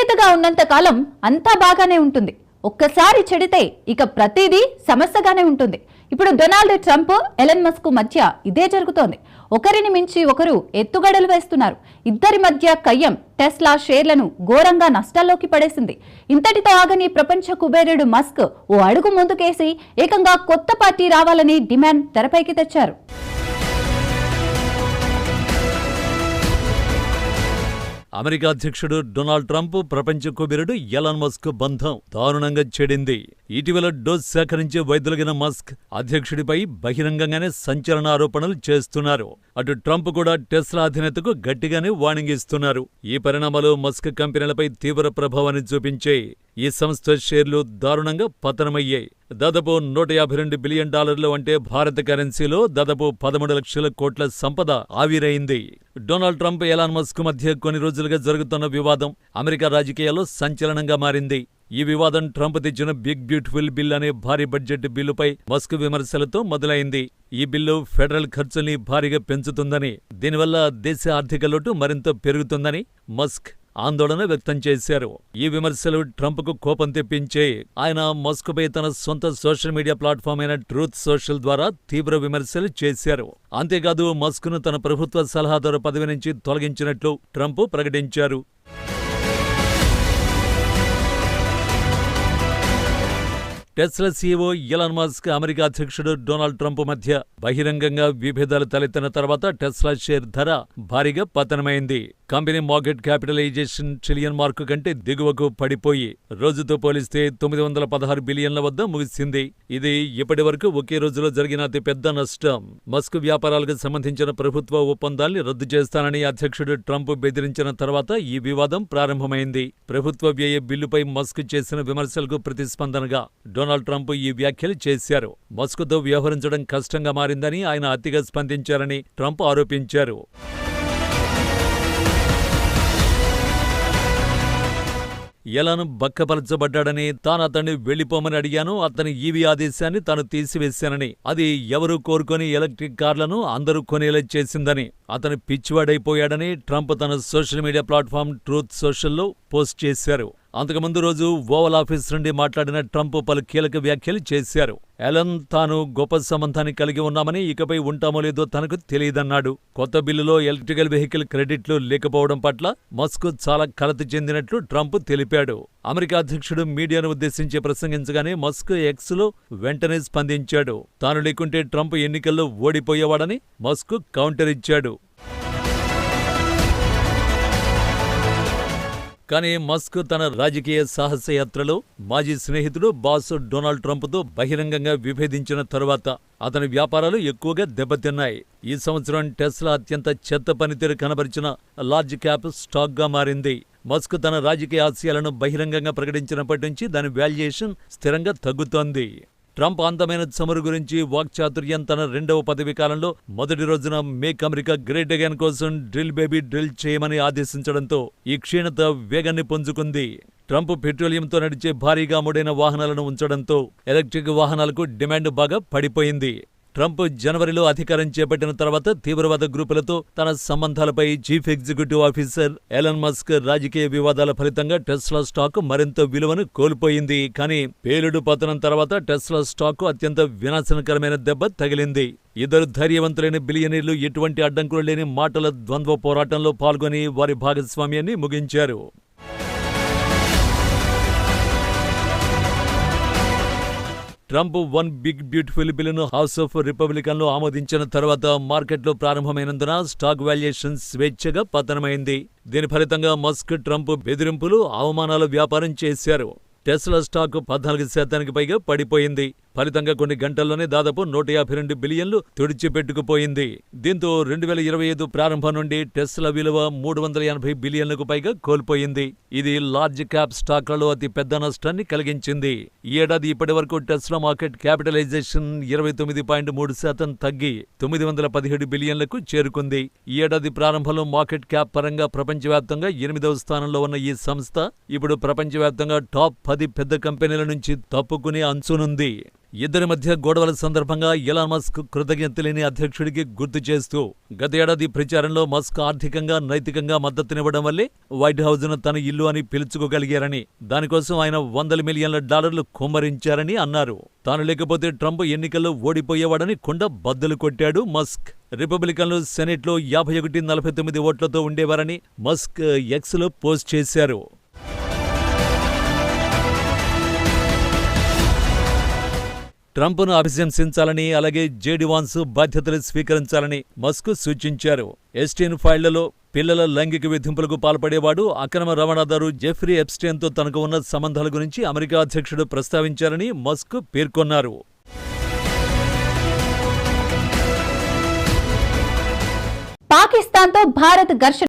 విధేయతగా ఉన్నంత కాలం అంతా బాగానే ఉంటుంది. ఒక్కసారి చెడితే ఇక ప్రతిదీ సమస్యగానే ఉంటుంది. ఇప్పుడు డొనాల్డ్ ట్రంప్, ఎలన్ మస్క్ మధ్య ఇదే జరుగుతోంది. ఒకరిని మించి ఒకరు ఎత్తుగడలు వేస్తున్నారు. ఇద్దరి మధ్య కయ్యం టెస్లా షేర్లను ఘోరంగా నష్టాల్లోకి పడేసింది. ఇంతటితో ఆగని ప్రపంచ కుబేరుడు మస్క్ ఓ అడుగు ముందుకేసి ఏకంగా కొత్త పార్టీ రావాలని డిమాండ్ తెరపైకి తెచ్చారు. అమెరికా అధ్యక్షుడు డొనాల్డ్ ట్రంప్, ప్రపంచ కుబేరుడు ఎలాన్ మస్క్ బంధం దారుణంగా చెడింది. ఇటీవల డోస్ సేకరించే వైద్యులగిన మస్క్ అధ్యక్షుడిపై బహిరంగంగానే సంచలన ఆరోపణలు చేస్తున్నారు. అటు ట్రంప్ కూడా టెస్లా అధినేతకు గట్టిగానే వార్నింగ్ ఇస్తున్నారు. ఈ పరిణామాలు మస్క్ కంపెనీలపై తీవ్ర ప్రభావాన్ని చూపించాయి. ఈ సంస్థ షేర్లు దారుణంగా పతనమయ్యాయి. దాదాపు $152 బిలియన్ అంటే భారత కరెన్సీలో దాదాపు 13 లక్షల కోట్ల సంపద ఆవిరైంది. డొనాల్డ్ ట్రంప్, ఎలాన్ మస్క్ మధ్య కొన్ని రోజులుగా జరుగుతున్న వివాదం అమెరికా రాజకీయాల్లో సంచలనంగా మారింది. ఈ వివాదం ట్రంప్ తెచ్చిన బిగ్ బ్యూటిఫుల్ బిల్ అనే భారీ బడ్జెట్ బిల్లుపై మస్క్ విమర్శలతో మొదలైంది. ఈ బిల్లు ఫెడరల్ ఖర్చుల్ని భారీగా పెంచుతుందని, దీనివల్ల దేశ ఆర్థిక లోటు మరింత పెరుగుతుందని మస్క్ ఆందోళన వ్యక్తం చేశారు. ఈ విమర్శలు ట్రంప్కు కోపం తెప్పించే ఆయన మస్క్పై తన సొంత సోషల్ మీడియా ప్లాట్ఫామ్ అయిన ట్రూత్ సోషల్ ద్వారా తీవ్ర విమర్శలు చేశారు. అంతేకాదు మస్క్ను తన ప్రభుత్వ సలహాదారు పదవి నుంచి తొలగించినట్లు ట్రంప్ ప్రకటించారు. Tesla CEO Elon Musk, America అధ్యక్షుడు డొనాల్డ్ ట్రంప్ మధ్య బహిరంగంగా విభేదాలు తలెత్తిన తర్వాత టెస్లా షేర్ ధర భారీగా పతనమైంది. Company market capitalization trillion mark కంటే దిగువకు పడిపోయి రోజుతో పోలిస్తే 916 బిలియన్ల వద్ద ముగిసింది. ఇది ఇప్పటి వరకు ఒకే రోజులో జరిగిన అతిపెద్ద నష్టం. మస్క్ వ్యాపారాలకు సంబంధించిన ప్రభుత్వ ఒప్పందాల్ని రద్దు చేస్తానని అధ్యక్షుడు ట్రంప్ బెదిరించిన తర్వాత ఈ వివాదం ప్రారంభమైంది. ప్రభుత్వ వ్యయ బిల్లుపై మస్క్ చేసిన విమర్శలకు ప్రతిస్పందనగా డొనాల్డ్ ట్రంప్ ఈ వ్యాఖ్యలు చేశారు. మస్క్తో వ్యవహరించడం కష్టంగా మారిందని, ఆయన అతిగా స్పందించారని ట్రంప్ ఆరోపించారు. ఎలాన్ బక్కపరచబడ్డాడని, తాను అతన్ని వెళ్లిపోమని అడిగాను, అతని ఈవీ ఆదేశాన్ని తాను తీసివేశానని, అది ఎవరూ కోరుకొని ఎలక్ట్రిక్ కార్లను అందరూ కొనేలా చేసిందని, అతను పిచ్చివాడైపోయాడని ట్రంప్ తన సోషల్ మీడియా ప్లాట్ఫామ్ ట్రూత్ సోషల్లో పోస్ట్ చేశారు. అంతకుముందు రోజు ఓవల్ ఆఫీస్ నుండి మాట్లాడిన ట్రంప్ పలు కీలక వ్యాఖ్యలు చేశారు. ఎలన్, తాను గొప్ప సంబంధాన్ని కలిగి ఉన్నామని, ఇకపై ఉంటామో లేదో తనకు తెలియదన్నాడు. కొత్త బిల్లులో ఎలక్ట్రికల్ వెహికల్ క్రెడిట్లు లేకపోవడం పట్ల మస్క్ చాలా కలత చెందినట్లు ట్రంప్ తెలిపాడు. అమెరికా అధ్యక్షుడు మీడియాను ఉద్దేశించి ప్రసంగించగానే మస్క్ ఎక్స్లో వెంటనే స్పందించాడు. తాను లేకుంటే ట్రంప్ ఎన్నికల్లో ఓడిపోయేవాడని మస్క్ కౌంటర్ ఇచ్చాడు. కానీ మస్క్ తన రాజకీయ సాహసయాత్రలో మాజీ స్నేహితుడు, బాస్ డొనాల్డ్ ట్రంప్తో బహిరంగంగా విభేదించిన తరువాత అతని వ్యాపారాలు ఎక్కువగా దెబ్బతిన్నాయి. ఈ సంవత్సరం టెస్లా అత్యంత చెత్త పనితీరు కనబరిచిన లార్జ్ క్యాప్ స్టాక్గా మారింది. మస్క్ తన రాజకీయ ఆశయాలను బహిరంగంగా ప్రకటించినప్పటి నుంచి దాని వాల్యుయేషన్ స్థిరంగా తగ్గుతోంది. ట్రంప్ అందమైన చమురు గురించి వాక్చాతుర్యం తన రెండవ పదవీ కాలంలో మొదటి రోజున మేక్ అమెరికా గ్రేట్ అగైన్ కోసం డ్రిల్ బేబీ డ్రిల్ చేయమని ఆదేశించడంతో ఈ క్షీణత వేగాన్ని పుంజుకుంది. ట్రంప్ పెట్రోలియంతో నడిచే భారీగా అమ్ముడైన వాహనాలను ఉంచడంతో ఎలక్ట్రిక్ వాహనాలకు డిమాండ్ బాగా పడిపోయింది. ట్రంప్ జనవరిలో అధికారం చేపట్టిన తర్వాత తీవ్రవాద గ్రూపులతో తన సంబంధాలపై chief executive officer Elon Musk రాజకీయ వివాదాల ఫలితంగా టెస్లా స్టాక్ మరింత విలువను కోల్పోయింది. కానీ పేలుడు పతనం తర్వాత టెస్లా స్టాక్ అత్యంత వినాశనకరమైన దెబ్బ తగిలింది. ఇద్దరు ధైర్యవంతులైన బిలియనీర్లు ఎటువంటి అడ్డంకులు లేని మాటల ద్వంద్వ పోరాటంలో పాల్గొని వారి భాగస్వామ్యాన్ని ముగించారు. ట్రంప్ వన్ బిగ్ బ్యూటిఫుల్ బిల్లును హౌస్ ఆఫ్ రిపబ్లికన్లు ఆమోదించిన తర్వాత మార్కెట్లో ప్రారంభమైనందున స్టాక్ వాల్యుయేషన్ స్వేచ్ఛగా పతనమైంది. దీని ఫలితంగా మస్క్, ట్రంప్ బెదిరింపులు, అవమానాల వ్యాపారం చేశారు. టెస్లా స్టాక్ 14% పైగా పడిపోయింది. ఫలితంగా కొన్ని గంటల్లోనే దాదాపు 152 బిలియన్లు తుడిచిపెట్టుకుపోయింది. దీంతో 2025 ప్రారంభం నుండి టెస్లా విలువ 380 బిలియన్లకు పైగా కోల్పోయింది. ఇది లార్జ్ క్యాప్ స్టాక్లలో అతి పెద్ద నష్టాన్ని కలిగించింది. ఈ ఏడాది ఇప్పటి వరకు టెస్లా మార్కెట్ క్యాపిటలైజేషన్ 29.3% తగ్గి 917 బిలియన్లకు చేరుకుంది. ఈ ఏడాది ప్రారంభంలో మార్కెట్ క్యాప్ పరంగా ప్రపంచవ్యాప్తంగా 8వ స్థానంలో ఉన్న ఈ సంస్థ ఇప్పుడు ప్రపంచవ్యాప్తంగా టాప్ 10 పెద్ద కంపెనీల నుంచి తప్పుకునే అంచునుంది. ఇద్దరి మధ్య గొడవల సందర్భంగా ఎలాన్ మస్క్ కృతజ్ఞతలేని అధ్యక్షుడికి గుర్తు చేస్తూ గత ఏడాది ప్రచారంలో మస్క్ ఆర్థికంగా, నైతికంగా మద్దతునివ్వడం వల్లే వైట్ హౌజ్ను తన ఇల్లు అని పిలుచుకోగలిగారని, దానికోసం ఆయన $100 మిలియన్ల కుమ్మరించారని అన్నారు. తాను లేకపోతే ట్రంప్ ఎన్నికల్లో ఓడిపోయేవాడని కుండ బద్దలు కొట్టాడు మస్క్. రిపబ్లికన్లు సెనెట్లో 51-49 ఓట్లతో ఉండేవారని మస్క్ ఎక్స్లో పోస్ట్ చేశారు. ట్రంప్ను అభిశంసించాలని, అలాగే జేడీ వాన్స్ బాధ్యతలు స్వీకరించాలని మస్క్ సూచించారు. ఎస్టీన్ ఫైళ్లలో పిల్లల లైంగిక వేధింపులకు పాల్పడేవాడు అక్రమ రవాణాదారు జెఫ్రీ ఎప్స్టైన్తో తనకు ఉన్న సంబంధాల గురించి అమెరికా అధ్యక్షుడు ప్రస్తావించారని మస్క్ పేర్కొన్నారు. పాకిస్తాన్తో భారత్ ఘర్షణ